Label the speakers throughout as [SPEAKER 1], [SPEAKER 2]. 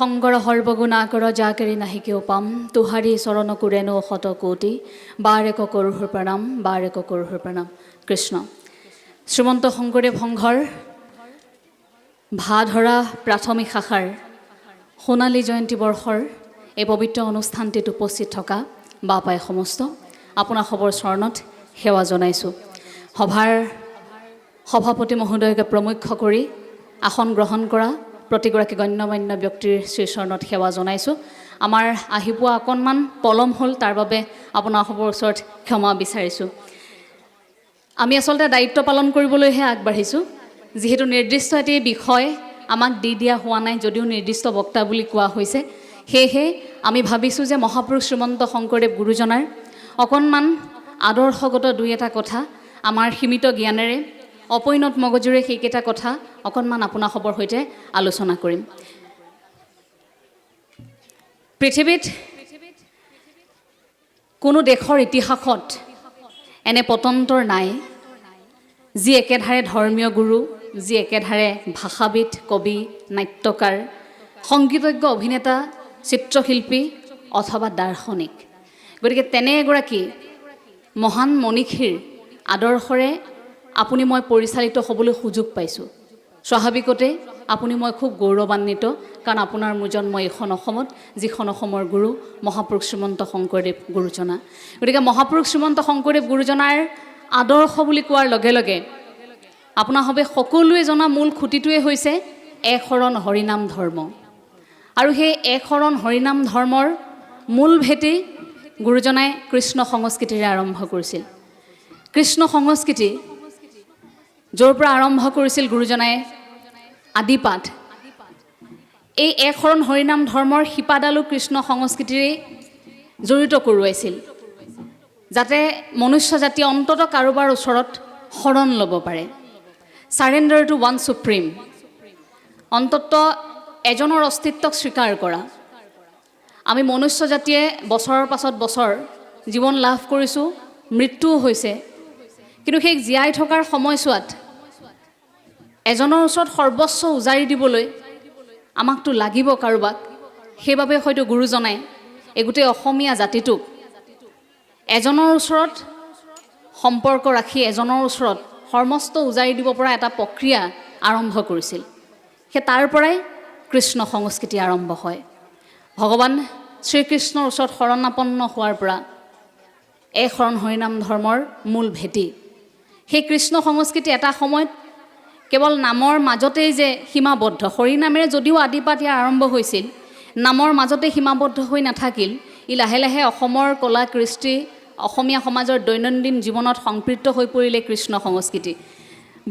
[SPEAKER 1] সংগৰ সৰ্বগুণাকৰ জাকেৰি নাহি কেও পাম তোহাৰী চৰণ কুৰেনো শত কোটি বাৰেক কৰোহৰ প্ৰণাম বাৰেক কৰোহৰ প্ৰণাম। কৃষ্ণ শ্ৰীমন্ত শংকৰদেৱ সংঘৰ ভাধৰা প্ৰাথমিক শাখাৰ সোণালী জয়ন্তী বৰ্ষৰ এই পবিত্ৰ অনুষ্ঠানটিত উপস্থিত থকা বাপাই সমস্ত আপোনাৰ খবৰ চৰণত সেৱা জনাইছোঁ। সভাৰ সভাপতি মহোদয়কে প্ৰমুখ্য কৰি আসন গ্ৰহণ কৰা প্ৰতিগৰাকী গণ্যমান্য ব্যক্তিৰ শ্ৰীচৰণত সেৱা জনাইছোঁ। আমাৰ আহি পোৱা অকণমান পলম হ'ল, তাৰ বাবে আপোনাৰ সবৰ ওচৰত ক্ষমা বিচাৰিছোঁ। আমি আচলতে দায়িত্ব পালন কৰিবলৈহে আগবাঢ়িছোঁ, যিহেতু নিৰ্দিষ্ট এটি বিষয় আমাক দি দিয়া হোৱা নাই, যদিও নিৰ্দিষ্ট বক্তা বুলি কোৱা হৈছে। সেয়েহে আমি ভাবিছোঁ যে মহাপুৰুষ শ্ৰীমন্ত শংকৰদেৱ গুৰুজনাৰ অকণমান আদৰ্শগত দুই এটা কথা আমাৰ সীমিত জ্ঞানেৰে অপৰিণত মগজুৰে সেইকেইটা কথা অকণমান আপোনাৰ খবৰ সৈতে আলোচনা কৰিম। পৃথিৱীত কোনো দেশৰ ইতিহাসত এনে পতন্তৰ নাই, যি একেধাৰে ধৰ্মীয় গুৰু, যি একেধাৰে ভাষাবিদ, কবি, নাট্যকাৰ, সংগীতজ্ঞ, অভিনেতা, চিত্ৰশিল্পী অথবা দাৰ্শনিক। গতিকে তেনে এগৰাকী মহান মনীষীৰ আদৰ্শৰে আপুনি মই পৰিচালিত হ'বলৈ সুযোগ পাইছোঁ। স্বাভাৱিকতে আপুনি মই খুব গৌৰৱান্বিত, কাৰণ আপোনাৰ মোৰ জন্ম এইখন অসমত, যিখন অসমৰ গুৰু মহাপুৰুষ শ্ৰীমন্ত শংকৰদেৱ গুৰুজনা। গতিকে মহাপুৰুষ শ্ৰীমন্ত শংকৰদেৱ গুৰুজনাৰ আদৰ্শ বুলি কোৱাৰ লগে লগে আপোনাৰ বাবে সকলোৱে জনা মূল খুঁটিটোৱে হৈছে এক শৰণ হৰিনাম ধৰ্ম। আৰু সেই এক শৰণ হৰিনাম ধৰ্মৰ মূল ভেটি গুৰুজনাই কৃষ্ণ সংস্কৃতিৰে আৰম্ভ কৰিছিল। কৃষ্ণ সংস্কৃতি য'ৰ পৰা আৰম্ভ কৰিছিল গুৰুজনাই আদিপাঠ, এই এক শৰণ হৰিনাম ধৰ্মৰ শিপাডালো কৃষ্ণ সংস্কৃতিৰে জড়িত কৰোৱাইছিল, যাতে মনুষ্য জাতিয়ে অন্ততঃ কাৰোবাৰ ওচৰত শৰণ ল'ব পাৰে। চাৰেণ্ডাৰ টু ওৱান চুপ্ৰিম, অন্ততঃ এজনৰ অস্তিত্বক স্বীকাৰ কৰা। আমি মনুষ্য জাতিয়ে বছৰৰ পাছত বছৰ জীৱন লাভ কৰিছোঁ, মৃত্যুও হৈছে, কিন্তু সেই জীয়াই থকাৰ সময়ছোৱাত এজনৰ ওচৰত সৰ্বস্ব উজাৰি দিবলৈ আমাকতো লাগিব কাৰোবাক। সেইবাবে হয়তো গুৰুজনাই এই গোটেই অসমীয়া জাতিটোক এজনৰ ওচৰত সম্পৰ্ক ৰাখি এজনৰ ওচৰত সৰ্বস্ব উজাৰি দিব পৰা এটা প্ৰক্ৰিয়া আৰম্ভ কৰিছিল। সেই তাৰ পৰাই কৃষ্ণ সংস্কৃতি আৰম্ভ হয়। ভগৱান শ্ৰীকৃষ্ণৰ ওচৰত শৰণাপন্ন হোৱাৰ পৰা এক শৰণ হৰিনাম ধৰ্মৰ মূল ভেটি। সেই কৃষ্ণ সংস্কৃতি এটা সময়ত কেৱল নামৰ মাজতেই যে সীমাবদ্ধ, হৰিনামেৰে যদিও আদিপাঠ ইয়াৰ আৰম্ভ হৈছিল, নামৰ মাজতে সীমাবদ্ধ হৈ নাথাকিল। ই লাহে লাহে অসমৰ কলা কৃষ্টি, অসমীয়া সমাজৰ দৈনন্দিন জীৱনত সংপৃক্ত হৈ পৰিলে কৃষ্ণ সংস্কৃতি।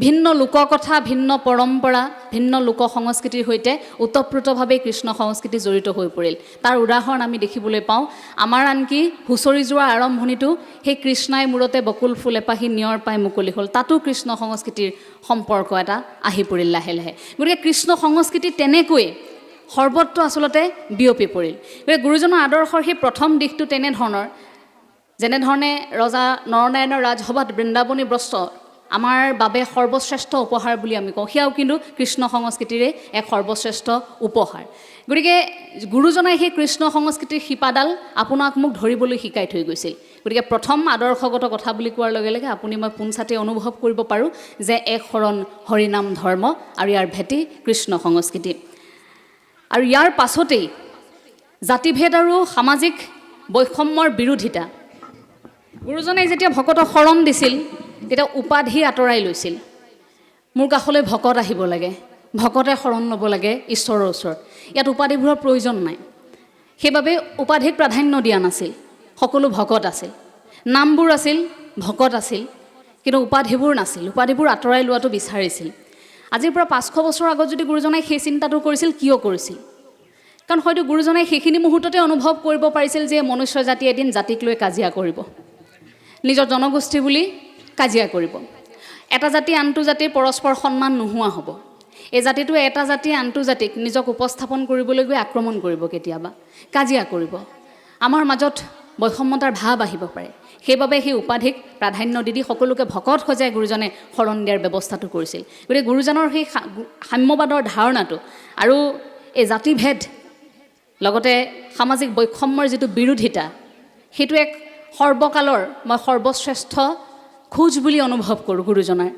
[SPEAKER 1] ভিন্ন লোককথা, ভিন্ন পৰম্পৰা, ভিন্ন লোক সংস্কৃতিৰ সৈতে ওতঃপ্ৰোতভাৱে কৃষ্ণ সংস্কৃতি জড়িত হৈ পৰিল। তাৰ উদাহৰণ আমি দেখিবলৈ পাওঁ। আমাৰ আনকি হুঁচৰি যোৱাৰ আৰম্ভণিটো সেই কৃষ্ণাই মূৰতে বকুল ফুল এপাহি নিয়ৰ পাই মুকলি হ'ল, তাতো কৃষ্ণ সংস্কৃতিৰ সম্পৰ্ক এটা আহি পৰিল লাহে লাহে। গতিকে কৃষ্ণ সংস্কৃতি তেনেকৈ সৰ্বত্ৰ আচলতে বিয়পি পৰিল। গতিকে গুৰুজনৰ আদৰ্শৰ সেই প্ৰথম দিশটো তেনেধৰণৰ, যেনেধৰণে ৰজা নৰনাৰায়ণৰ ৰাজসভাত বৃন্দাবনী বস্ত্ৰ আমাৰ বাবে সৰ্বশ্ৰেষ্ঠ উপহাৰ বুলি আমি কওঁ, সেয়াও কিন্তু কৃষ্ণ সংস্কৃতিৰে এক সৰ্বশ্ৰেষ্ঠ উপহাৰ। গতিকে গুৰুজনাই সেই কৃষ্ণ সংস্কৃতিৰ শিপাডাল আপোনাক মোক ধৰিবলৈ শিকাই থৈ গৈছিল। গতিকে প্ৰথম আদৰ্শগত কথা বুলি কোৱাৰ লগে লগে আপুনি মই পোনছাতে অনুভৱ কৰিব পাৰোঁ যে এক শৰণ হৰিনাম ধৰ্ম আৰু ইয়াৰ ভেটি কৃষ্ণ সংস্কৃতি। আৰু ইয়াৰ পাছতেই জাতিভেদ আৰু সামাজিক বৈষম্যৰ বিৰোধিতা। গুৰুজনাই যেতিয়া ভকতক শৰণ দিছিল, তেতিয়া উপাধি আঁতৰাই লৈছিল। মোৰ কাষলৈ ভকত আহিব লাগে, ভকতে শৰণ ল'ব লাগে ঈশ্বৰৰ ওচৰত, ইয়াত উপাধিবোৰৰ প্ৰয়োজন নাই। সেইবাবে উপাধিক প্ৰাধান্য দিয়া নাছিল, সকলো ভকত আছিল, নামবোৰ আছিল, ভকত আছিল, কিন্তু উপাধিবোৰ নাছিল। উপাধিবোৰ আঁতৰাই লোৱাটো বিচাৰিছিল। আজিৰ পৰা 500 বছৰ আগত যদি গুৰুজনাই সেই চিন্তাটো কৰিছিল, কিয় কৰিছিল? কাৰণ হয়তো গুৰুজনাই সেইখিনি মুহূৰ্ততে অনুভৱ কৰিব পাৰিছিল যে মনুষ্য জাতিয়ে এদিন জাতিক লৈ কাজিয়া কৰিব, নিজৰ জনগোষ্ঠী বুলি কাজিয়া কৰিব। এটা জাতি আনটো জাতিৰ পৰস্পৰ সন্মান নোহোৱা হ'ব। এই জাতিটোৱে এটা জাতিয়ে আনটো জাতিক নিজক উপস্থাপন কৰিবলৈ গৈ আক্ৰমণ কৰিব, কেতিয়াবা কাজিয়া কৰিব। আমাৰ মাজত বৈষম্যতাৰ ভাৱ আহিব পাৰে। সেইবাবে সেই উপাধিক প্ৰাধান্য দি সকলোকে ভকত সজাই গুৰুজনে শৰণ দিয়াৰ ব্যৱস্থাটো কৰিছিল। গতিকে গুৰুজনৰ সেই সাম্যবাদৰ ধাৰণাটো আৰু এই জাতিভেদ লগতে সামাজিক বৈষম্যৰ যিটো বিৰোধিতা সেইটো এক সৰ্বকালৰ মই সৰ্বশ্ৰেষ্ঠ খোজ বুলি অনুভৱ কৰোঁ গুৰুজনাৰ।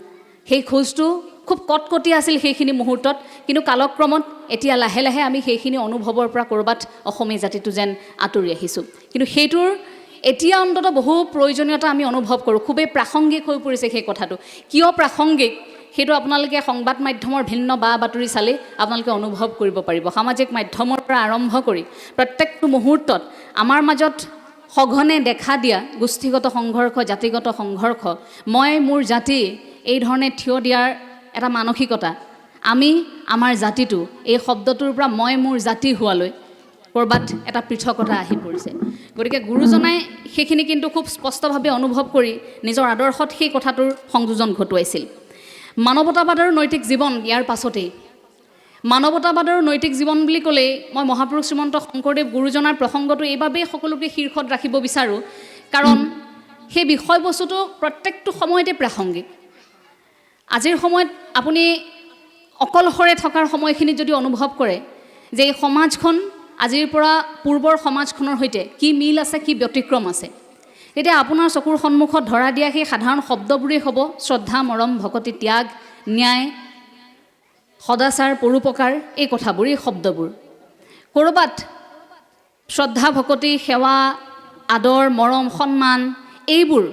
[SPEAKER 1] সেই খোজটো খুব কটকটীয়া আছিল সেইখিনি মুহূৰ্তত, কিন্তু কালক্ৰমত এতিয়া লাহে লাহে আমি সেইখিনি অনুভৱৰ পৰা ক'ৰবাত অসমীয়া জাতিটো যেন আঁতৰি আহিছোঁ। কিন্তু সেইটোৰ এতিয়া অন্ততঃ বহু প্ৰয়োজনীয়তা আমি অনুভৱ কৰোঁ, খুবেই প্ৰাসংগিক হৈ পৰিছে সেই কথাটো। কিয় প্ৰাসংগিক সেইটো আপোনালোকে সংবাদ মাধ্যমৰ ভিন্ন বা বাতৰি চালে আপোনালোকে অনুভৱ কৰিব পাৰিব। সামাজিক মাধ্যমৰ পৰা আৰম্ভ কৰি প্ৰত্যেকটো মুহূৰ্তত আমাৰ মাজত সঘনে দেখা দিয়া গোষ্ঠীগত সংঘৰ্ষ, জাতিগত সংঘৰ্ষ, মই মোৰ জাতি এই ধৰণে থিয় দিয়াৰ এটা মানসিকতা, আমি আমাৰ জাতিটো এই শব্দটোৰ পৰা মই মোৰ জাতি হোৱালৈ ক'ৰবাত এটা পৃথকতা আহি পৰিছে। গতিকে গুৰুজনাই সেইখিনি কিন্তু খুব স্পষ্টভাৱে অনুভৱ কৰি নিজৰ আদৰ্শত সেই কথাটোৰ সংযোজন ঘটুৱাইছিল। মানৱতাবাদৰ নৈতিক জীৱন ইয়াৰ পাছতেই। মানৱতাবাদৰ নৈতিক জীৱন বুলি ক'লেই মই মহাপুৰুষ শ্ৰীমন্ত শংকৰদেৱ গুৰুজনাৰ প্ৰসংগটো এইবাবেই সকলোকে শীৰ্ষত ৰাখিব বিচাৰোঁ, কাৰণ সেই বিষয়বস্তুটো প্ৰত্যেকটো সময়তে প্ৰাসংগিক। আজিৰ সময়ত আপুনি অকলশৰে থকাৰ সময়খিনিত যদি অনুভৱ কৰে যে এই সমাজখন আজিৰ পৰা পূৰ্বৰ সমাজখনৰ সৈতে কি মিল আছে, কি ব্যতিক্ৰম আছে, তেতিয়া আপোনাৰ চকুৰ সন্মুখত ধৰা দিয়া সেই সাধাৰণ শব্দবোৰেই হ'ব শ্ৰদ্ধা, মৰম, ভকতি, ত্যাগ, ন্যায়, সদাচাৰ, পৰোপকাৰ, এই কথাবোৰ, এই শব্দবোৰ। ক'ৰবাত শ্ৰদ্ধা, ভকতি, সেৱা, আদৰ, মৰম, সন্মান এইবোৰ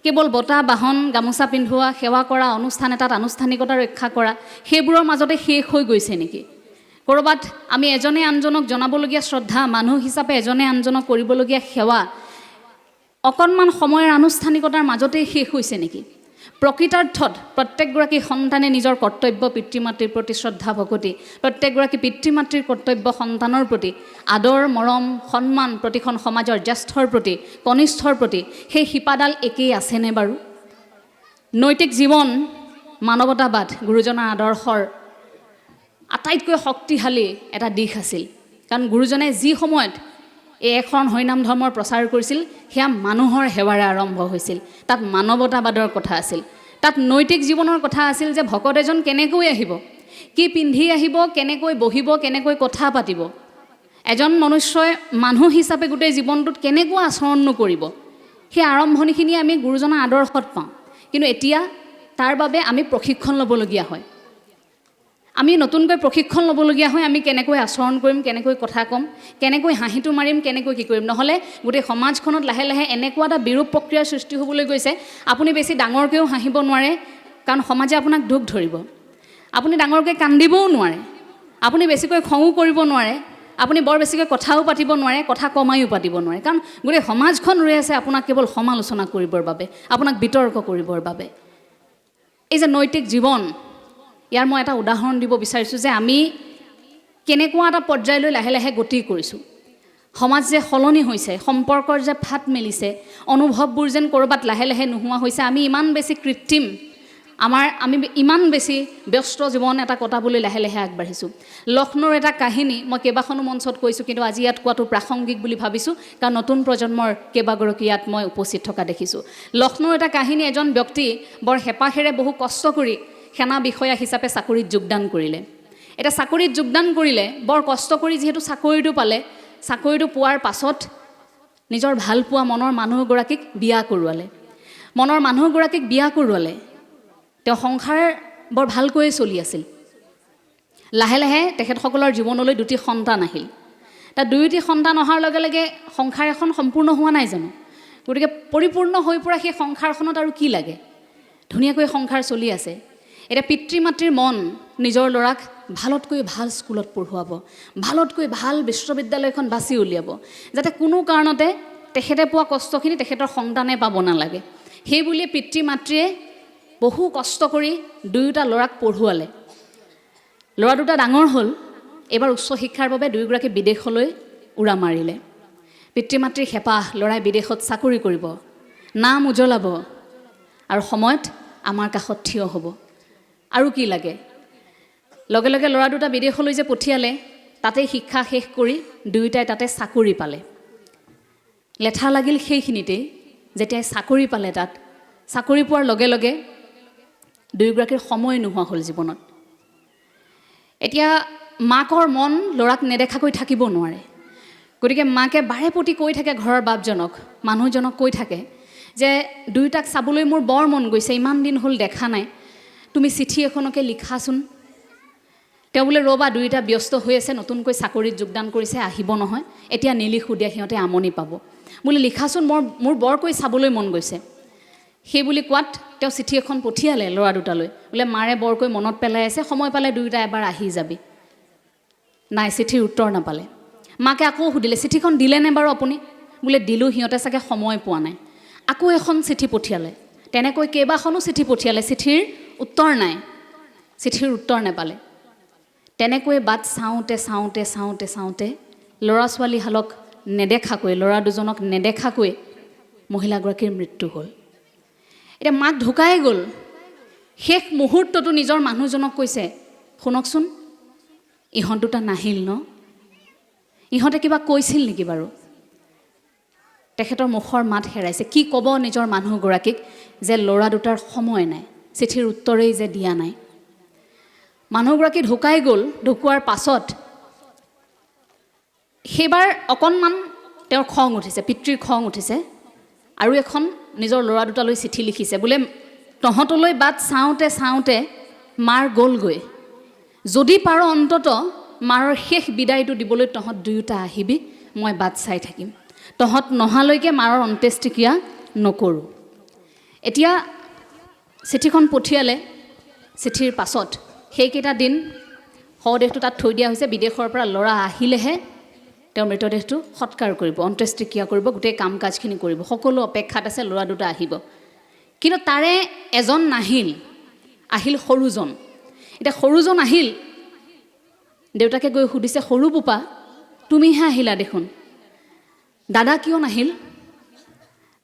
[SPEAKER 1] কেৱল বঁটা, বাহন, গামোচা পিন্ধোৱা, সেৱা কৰা, অনুষ্ঠান এটাত আনুষ্ঠানিকতা ৰক্ষা কৰা, সেইবোৰৰ মাজতে শেষ হৈ গৈছে নেকি? ক'ৰবাত আমি এজনে আনজনক জনাবলগীয়া শ্ৰদ্ধা, মানুহ হিচাপে এজনে আনজনক কৰিবলগীয়া সেৱা অকণমান সময়ৰ আনুষ্ঠানিকতাৰ মাজতেই শেষ হৈছে নেকি? প্ৰকৃতাৰ্থত প্ৰত্যেকগৰাকী সন্তানে নিজৰ কৰ্তব্য পিতৃ মাতৃৰ প্ৰতি শ্ৰদ্ধা ভকতি, প্ৰত্যেকগৰাকী পিতৃ মাতৃৰ কৰ্তব্য সন্তানৰ প্ৰতি আদৰ, মৰম, সন্মান, প্ৰতিখন সমাজৰ জ্যেষ্ঠৰ প্ৰতি, কনিষ্ঠৰ প্ৰতি, সেই শিপাডাল একেই আছেনে বাৰু? নৈতিক জীৱন, মানৱতাবাদ গুৰুজনাৰ আদৰ্শৰ আটাইতকৈ শক্তিশালী এটা দিশ আছিল। কাৰণ গুৰুজনে যি সময়ত এই এখন হৰিনাম ধৰ্মৰ প্ৰচাৰ কৰিছিল সেয়া মানুহৰ সেৱাৰে আৰম্ভ হৈছিল। তাত মানৱতাবাদৰ কথা আছিল, তাত নৈতিক জীৱনৰ কথা আছিল যে ভকত এজন কেনেকৈ আহিব, কি পিন্ধি আহিব, কেনেকৈ বহিব, কেনেকৈ কথা পাতিব, এজন মনুষ্যই মানুহ হিচাপে গোটেই জীৱনটোত কেনেকুৱা আচৰণ নকৰিব, সেই আৰম্ভণিখিনি আমি গুৰুজনাৰ আদৰ্শত পাওঁ। কিন্তু এতিয়া তাৰ বাবে আমি প্ৰশিক্ষণ ল'বলগীয়া হয়। আমি নতুনকৈ প্ৰশিক্ষণ ল'বলগীয়া হয়, আমি কেনেকৈ আচৰণ কৰিম, কেনেকৈ কথা ক'ম, কেনেকৈ হাঁহিটো মাৰিম, কেনেকৈ কি কৰিম। নহ'লে গোটেই সমাজখনত লাহে লাহে এনেকুৱা এটা বিৰূপ প্ৰক্ৰিয়াৰ সৃষ্টি হ'বলৈ গৈছে, আপুনি বেছি ডাঙৰকৈও হাঁহিব নোৱাৰে, কাৰণ সমাজে আপোনাক দুখ ধৰিব। আপুনি ডাঙৰকৈ কান্দিবও নোৱাৰে, আপুনি বেছিকৈ খঙো কৰিব নোৱাৰে, আপুনি বৰ বেছিকৈ কথাও পাতিব নোৱাৰে, কথা কমায়ো পাতিব নোৱাৰে, কাৰণ গোটেই সমাজখন ৰৈ আছে আপোনাক কেৱল সমালোচনা কৰিবৰ বাবে, আপোনাক বিতৰ্ক কৰিবৰ বাবে। এই যে নৈতিক জীৱন, ইয়াৰ মই এটা উদাহৰণ দিব বিচাৰিছোঁ যে আমি কেনেকুৱা এটা পৰ্যায়লৈ লাহে লাহে গতি কৰিছোঁ। সমাজ যে সলনি হৈছে, সম্পৰ্কৰ যে ফাট মেলিছে, অনুভৱবোৰ যেন ক'ৰবাত লাহে লাহে নোহোৱা হৈছে, আমি ইমান বেছি কৃত্ৰিম, আমি ইমান বেছি ব্যস্ত জীৱন এটা কটাবলৈ লাহে লাহে আগবাঢ়িছোঁ। লক্ষ্ণৌৰ এটা কাহিনী মই কেইবাখনো মঞ্চত কৈছোঁ, কিন্তু আজি ইয়াত কোৱাটো প্ৰাসংগিক বুলি ভাবিছোঁ, কাৰণ নতুন প্ৰজন্মৰ কেইবাগৰাকী ইয়াত মই উপস্থিত থকা দেখিছোঁ। লক্ষ্ণৌৰ এটা কাহিনী, এজন ব্যক্তি বৰ হেঁপাহেৰে বহু কষ্ট কৰি সেনা বিষয়া হিচাপে চাকৰিত যোগদান কৰিলে। এতিয়া চাকৰিত যোগদান কৰিলে, বৰ কষ্ট কৰি যিহেতু চাকৰিটো পালে, চাকৰিটো পোৱাৰ পাছত নিজৰ ভালপোৱা মনৰ মানুহগৰাকীক বিয়া কৰোৱালে। মনৰ মানুহগৰাকীক বিয়া কৰোৱালে, তেওঁ সংসাৰ বৰ ভালকৈয়ে চলি আছিল। লাহে লাহে তেখেতসকলৰ জীৱনলৈ দুটি সন্তান আহিল। তাত দুয়োটি সন্তান অহাৰ লগে লগে সংসাৰ এখন সম্পূৰ্ণ হোৱা নাই জানো? গতিকে পৰিপূৰ্ণ হৈ পৰা সেই সংসাৰখনত আৰু কি লাগে? ধুনীয়াকৈ সংসাৰ চলি আছে। এতিয়া পিতৃ মাতৃৰ মন নিজৰ ল'ৰাক ভালতকৈ ভাল স্কুলত পঢ়ুৱাব, ভালতকৈ ভাল বিশ্ববিদ্যালয়খন বাছি উলিয়াব, যাতে কোনো কাৰণতে তেখেতে পোৱা কষ্টখিনি তেখেতৰ সন্তানে পাব নালাগে। সেই বুলিয়ে পিতৃ মাতৃয়ে বহু কষ্ট কৰি দুয়োটা ল'ৰাক পঢ়ুৱালে। ল'ৰা দুটা ডাঙৰ হ'ল, এইবাৰ উচ্চ শিক্ষাৰ বাবে দুয়োগৰাকী বিদেশলৈ উৰা মাৰিলে। পিতৃ মাতৃৰ হেঁপাহ, ল'ৰাই বিদেশত চাকৰি কৰিব, নাম উজ্বলাব, আৰু সময়ত আমাৰ কাষত থিয় হ'ব। আৰু কি লাগে? লগে লগে ল'ৰা দুটা বিদেশলৈ যে পঠিয়ালে, তাতেই শিক্ষা শেষ কৰি দুয়োটাই তাতে চাকৰি পালে। লেঠা লাগিল সেইখিনিতেই, যেতিয়াই চাকৰি পালে, তাত চাকৰি পোৱাৰ লগে লগে দুয়োগৰাকীৰ সময় নোহোৱা হ'ল জীৱনত। এতিয়া মাকৰ মন ল'ৰাক নেদেখাকৈ থাকিব নোৱাৰে। গতিকে মাকে বাৰে প্ৰতি কৈ থাকে ঘৰৰ বাপজনক, মানুহজনক কৈ থাকে যে দুয়োটাক চাবলৈ মোৰ বৰ মন গৈছে, ইমান দিন হ'ল দেখা নাই, তুমি চিঠি এখনকে লিখাচোন। তেওঁ বোলে ৰ'বা, দুয়োটা ব্যস্ত হৈ আছে, নতুনকৈ চাকৰিত যোগদান কৰিছে, আহিব নহয়, এতিয়া নিলিখোঁ দিয়া, সিহঁতে আমনি পাব। বোলে লিখাচোন, মোৰ বৰকৈ চাবলৈ মন গৈছে। সেই বুলি কোৱাত তেওঁ চিঠি এখন পঠিয়ালে ল'ৰা দুটালৈ, বোলে মাৰে বৰকৈ মনত পেলাই আছে, সময় পালে দুয়োটা এবাৰ আহি যাবি। নাই, চিঠিৰ উত্তৰ নাপালে। মাকে আকৌ সুধিলে, চিঠিখন দিলেনে বাৰু আপুনি? বোলে দিলোঁ, সিহঁতে চাগে সময় পোৱা নাই। আকৌ এখন চিঠি পঠিয়ালে, তেনেকৈ কেইবাখনো চিঠি পঠিয়ালে, চিঠিৰ উত্তৰ নাই, চিঠিৰ উত্তৰ নাপালে। তেনেকৈ বাট চাওঁতে চাওঁতে চাওঁতে চাওঁতে ল'ৰা ছোৱালীহালক নেদেখাকৈ, ল'ৰা দুজনক নেদেখাকৈ মহিলাগৰাকীৰ মৃত্যু হ'ল। এতিয়া মাক ঢুকাই গ'ল। শেষ মুহূৰ্তটো নিজৰ মানুহজনক কৈছে, শুনকচোন, ইহঁত দুটা নাহিল ন? ইহঁতে কিবা কৈছিল নেকি বাৰু? তেখেতৰ মুখৰ মাত হেৰাইছে। কি ক'ব নিজৰ মানুহগৰাকীক যে ল'ৰা দুটাৰ সময় নাই, চিঠিৰ উত্তৰেই যে দিয়া নাই। মানুহগৰাকী ঢুকাই গ'ল। ঢুকোৱাৰ পাছত সেইবাৰ অকণমান তেওঁৰ খং উঠিছে, পিতৃৰ খং উঠিছে, আৰু এখন নিজৰ ল'ৰা দুটালৈ চিঠি লিখিছে, বোলে তহঁতলৈ বাট চাওঁতে চাওঁতে মাৰ গ'লগৈ, যদি পাৰ অন্তত মাৰৰ শেষ বিদায়টো দিবলৈ তহঁত দুয়োটা আহিবি, মই বাট চাই থাকিম, তহঁত নহালৈকে মাৰৰ অন্ত্যেষ্টিক্ৰিয়া নকৰোঁ। এতিয়া চিঠিখন পঠিয়ালে। চিঠিৰ পাছত সেইকেইটা দিন শৱদেহটো তাত থৈ দিয়া হৈছে। বিদেশৰ পৰা ল'ৰা আহিলেহে তেওঁ মৃতদেহটো সৎকাৰ কৰিব, অন্ত্যেষ্টিক্ৰিয়া কৰিব, গোটেই কাম কাজখিনি কৰিব। সকলো অপেক্ষাত আছে, ল'ৰা দুটা আহিব। কিন্তু তাৰে এজন নাহিল, আহিল সৰুজন। এতিয়া সৰুজন আহিল, দেউতাকে গৈ সুধিছে, সৰু বোপা তুমিহে আহিলা দেখোন, দাদা কিয় নাহিল?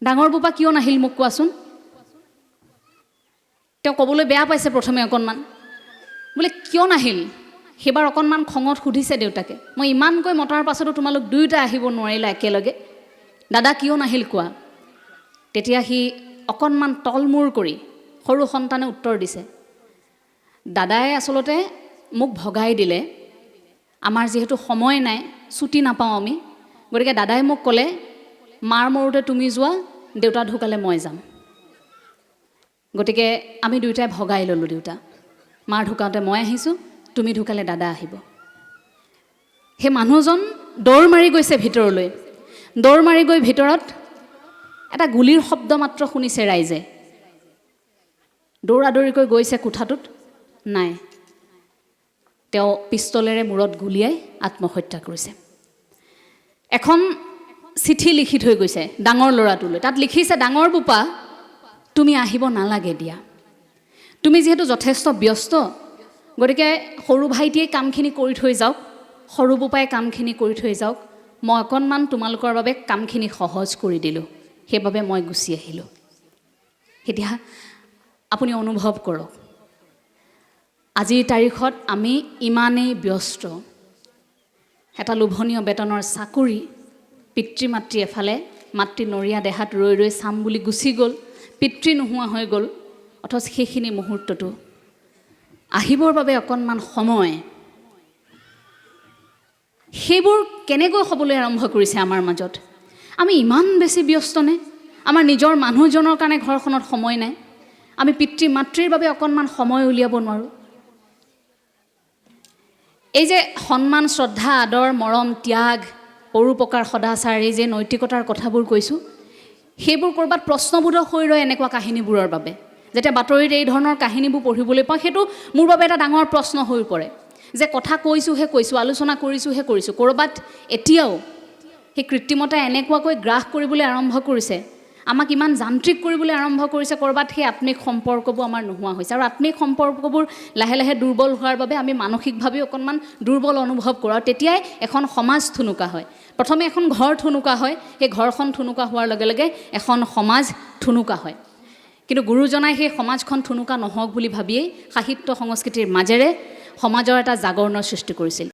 [SPEAKER 1] ডাঙৰ বোপা কিয় নাহিল মোক কোৱাচোন? তেওঁ ক'বলৈ বেয়া পাইছে প্ৰথমে অকণমান, বোলে কিয় নাহিল? সেইবাৰ অকণমান খঙত সুধিছে দেউতাকে, মই ইমানকৈ মতাৰ পাছতো তোমালোক দুয়োটা আহিব নোৱাৰিলা একেলগে, দাদা কিয় নাহিল কোৱা? তেতিয়া সি অকণমান তলমূৰ কৰি সৰু সন্তানে উত্তৰ দিছে, দাদাই আচলতে মোক ভগাই দিলে, আমাৰ যিহেতু সময় নাই, ছুটি নাপাওঁ আমি, গতিকে দাদাই মোক ক'লে মাৰ মৰোতে তুমি যোৱা, দেউতা ঢুকালে মই যাম। গতিকে আমি দুয়োটাই ভগাই ল'লোঁ দেউতা, মাৰ ঢুকাওঁতে মই আহিছোঁ, তুমি ঢুকালে দাদা আহিব। সেই মানুহজন দৌৰ মাৰি গৈছে ভিতৰলৈ। দৌৰ মাৰি গৈ ভিতৰত এটা গুলীৰ শব্দ মাত্ৰ শুনিছে ৰাইজে। দৌৰা দৌৰিকৈ গৈছে কোঠাটোত, নাই, তেওঁ পিষ্টলেৰে মূৰত গুলীয়াই আত্মহত্যা কৰিছে। এখন চিঠি লিখি থৈ গৈছে ডাঙৰ ল'ৰাটোলৈ। তাত লিখিছে, ডাঙৰ বোপা তুমি আহিব নালাগে দিয়া, তুমি যিহেতু যথেষ্ট ব্যস্ত, গতিকে সৰু ভাইটিয়ে কামখিনি কৰি থৈ যাওক, সৰু বোপাই কামখিনি কৰি থৈ যাওক, মই অকণমান তোমালোকৰ বাবে কামখিনি সহজ কৰি দিলোঁ, সেইবাবে মই গুচি আহিলোঁ। এতিয়া আপুনি অনুভৱ কৰক, আজিৰ তাৰিখত আমি ইমানেই ব্যস্ত, এটা লোভনীয় বেতনৰ চাকৰি, পিতৃ মাতৃ এফালে, মাতৃ নৰীয়া দেহাত ৰৈ ৰৈ চাম বুলি গুচি গ'ল, পিতৃ নোহোৱা হৈ গ'ল, অথচ সেইখিনি মুহূৰ্তটো আহিবৰ বাবে অকণমান সময়, সেইবোৰ কেনেকৈ হ'বলৈ আৰম্ভ কৰিছে আমাৰ মাজত? আমি ইমান বেছি ব্যস্তনে? আমাৰ নিজৰ মানুহজনৰ কাৰণে ঘৰখনত সময় নাই, আমি পিতৃ মাতৃৰ বাবে অকণমান সময় উলিয়াব নোৱাৰোঁ। এই যে সন্মান, শ্ৰদ্ধা, আদৰ, মৰম, ত্যাগ, পৰোপকাৰ, সদাচাৰ, এই যে নৈতিকতাৰ কথাবোৰ কৈছোঁ, সেইবোৰ ক'ৰবাত প্ৰশ্নবোধক হৈ ৰয় এনেকুৱা কাহিনীবোৰৰ বাবে। যেতিয়া বাতৰিত এই ধৰণৰ কাহিনীবোৰ পঢ়িবলৈ পাওঁ, সেইটো মোৰ বাবে এটা ডাঙৰ প্ৰশ্ন হৈ পৰে যে কথা কৈছোঁহে কৈছোঁ, আলোচনা কৰিছোঁহে কৰিছোঁ, ক'ৰবাত এতিয়াও সেই কৃত্ৰিমতাই এনেকুৱাকৈ গ্ৰাস কৰিবলৈ আৰম্ভ কৰিছে, আমাক ইমান যান্ত্ৰিক কৰিবলৈ আৰম্ভ কৰিছে, ক'ৰবাত সেই আত্মিক সম্পৰ্কবোৰ আমাৰ নোহোৱা হৈছে। আৰু আত্মিক সম্পৰ্কবোৰ লাহে লাহে দুৰ্বল হোৱাৰ বাবে আমি মানসিকভাৱেও অকণমান দুৰ্বল অনুভৱ কৰোঁ, আৰু তেতিয়াই এখন সমাজ থুনুকা হয়। প্ৰথমে এখন ঘৰ থুনুকা হয়, সেই ঘৰখন থুনুকা হোৱাৰ লগে লগে এখন সমাজ থুনুকা হয়। কিন্তু গুৰুজনাই সেই সমাজখন থুনুকা নহওক বুলি ভাবিয়েই সাহিত্য সংস্কৃতিৰ মাজেৰে সমাজৰ এটা জাগৰণৰ সৃষ্টি কৰিছিল।